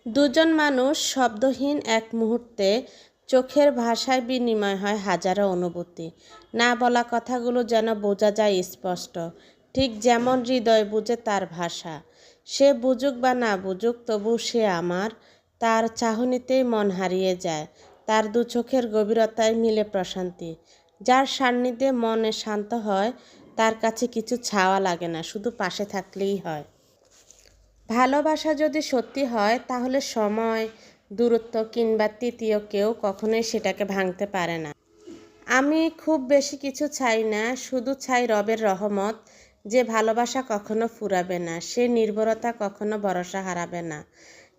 দুজন মানুষ শব্দহীন এক মুহূর্তে চোখের ভাষায় বিনিময় হয় হাজারো অনুভূতি। না বলা কথাগুলো যেন বোঝা যায় স্পষ্ট, ঠিক যেমন হৃদয় বুঝে তার ভাষা। সে বুঝুক বা না বুঝুক, তবু সে আমার। তার চাহনিতেই মন হারিয়ে যায়, তার দু চোখের গভীরতায় মিলে প্রশান্তি। যার সান্নিধ্যে মনে শান্ত হয়, তার কাছে কিছু চাওয়া লাগে না, শুধু পাশে থাকলেই হয়। ভালোবাসা যদি সত্যি হয়, তাহলে সময়, দূরত্ব কিংবা তৃতীয় কেউ কখনোই সেটাকে ভাঙতে পারে না। আমি খুব বেশি কিছু চাই না, শুধু চাই রবের রহমত, যে ভালোবাসা কখনো ফুরাবে না, সে নির্ভরতা কখনো ভরসা হারাবে না।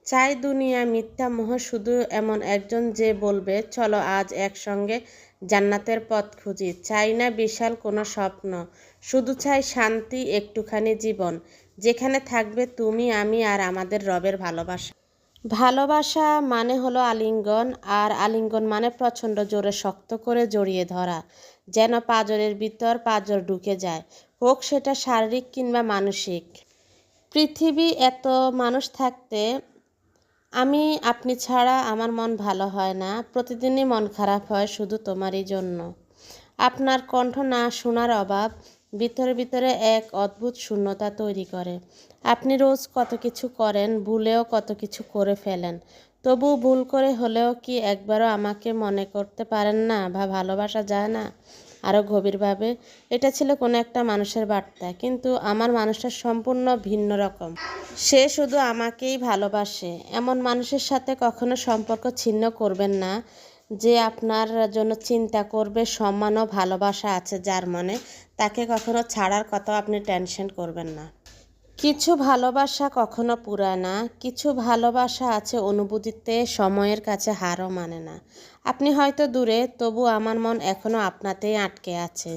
চাই দুনিয়া মিথ্যা মোহ, শুধু এমন একজন যে বলবে চলো আজ একসঙ্গে জান্নাতের পথ খুঁজি। চাই না বিশাল কোনো স্বপ্ন, শুধু চাই শান্তি, একটুখানি জীবন, যেখানে থাকবে তুমি, আমি আর আমাদের রবের ভালোবাসা। ভালোবাসা মানে হলো আলিঙ্গন, আর আলিঙ্গন মানে প্রচণ্ড জোরে শক্ত করে জড়িয়ে ধরা, যেন পাঁজরের ভিতর পাঁজর ঢুকে যায়, হোক সেটা শারীরিক কিংবা মানসিক। পৃথিবী এত মানুষ থাকতে আপনি ছাড়া আমার মন ভালো হয় না, প্রতিদিনই মন খারাপ হয় শুধু তোমারই জন্য। আপনার কণ্ঠ না শোনার অভাব ভিতরে ভিতরে এক অদ্ভুত শূন্যতা তৈরি করে। আপনি রোজ কত কিছু করেন, ভুলেও কত কিছু করে ফেলেন, তবু ভুল করে হলেও কি একবারও আমাকে মনে করতে পারেন না বা ভালোবাসা যায় না আরও গভীরভাবে? এটা ছিল কোনো একটা মানুষের বার্তা, কিন্তু আমার মানুষটা সম্পূর্ণ ভিন্ন রকম। সে শুধু আমাকেই ভালোবাসে। এমন মানুষের সাথে কখনো সম্পর্ক ছিন্ন করবেন না, যে আপনার জন্য চিন্তা করবে, সম্মান ও ভালোবাসা আছে যার মনে, তাকে কখনো ছাড়ার কথাও আপনি টেনশন করবেন না। কিছু ভালোবাসা কখনো পুরায় না, কিছু ভালোবাসা আছে অনুভূতিতে, সময়ের কাছে হারও মানে না। আপনি হয়তো দূরে, তবু আমার মন এখনও আপনাতেই আটকে আছে।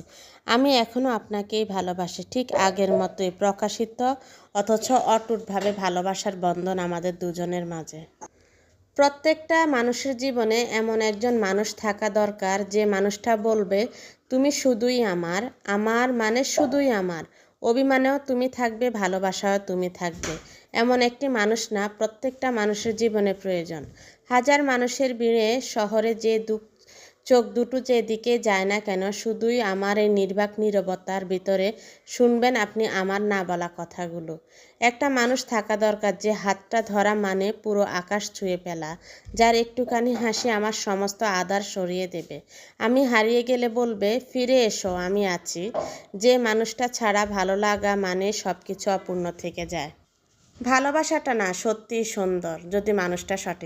আমি এখনও আপনাকেই ভালোবাসি, ঠিক আগের মতোই, প্রকাশিত অথচ অটুটভাবে ভালোবাসার বন্ধন আমাদের দুজনের মাঝে। প্রত্যেকটা মানুষের জীবনে এমন একজন মানুষ থাকা দরকার, যে মানুষটা বলবে তুমি শুধুই আমার, আমার মানে শুধুই আমার, অভিমানেও তুমি থাকবে, ভালোবাসাও তুমি থাকবে। এমন একটি মানুষ না, প্রত্যেকটা মানুষের জীবনে প্রয়োজন। হাজার মানুষের ভিড়ে শহরে যে চোখ দুটো যেদিকে যায় না কেন, শুধুই আমার এই নির্বাক নীরবতার ভিতরে শুনবেন আপনি আমার না বলা কথাগুলো। একটা মানুষ থাকা দরকার, যে হাতটা ধরা মানে পুরো আকাশ ছুঁয়ে ফেলা, যার একটুখানি হাসি আমার সমস্ত আধার সরিয়ে দেবে। আমি হারিয়ে গেলে বলবে ফিরে এসো, আমি আছি। যে মানুষটা ছাড়া ভালো লাগা মানে সব কিছু অপূর্ণ থেকে যায়। ভালোবাসাটা না সত্যিই সুন্দর, যদি মানুষটা সঠিক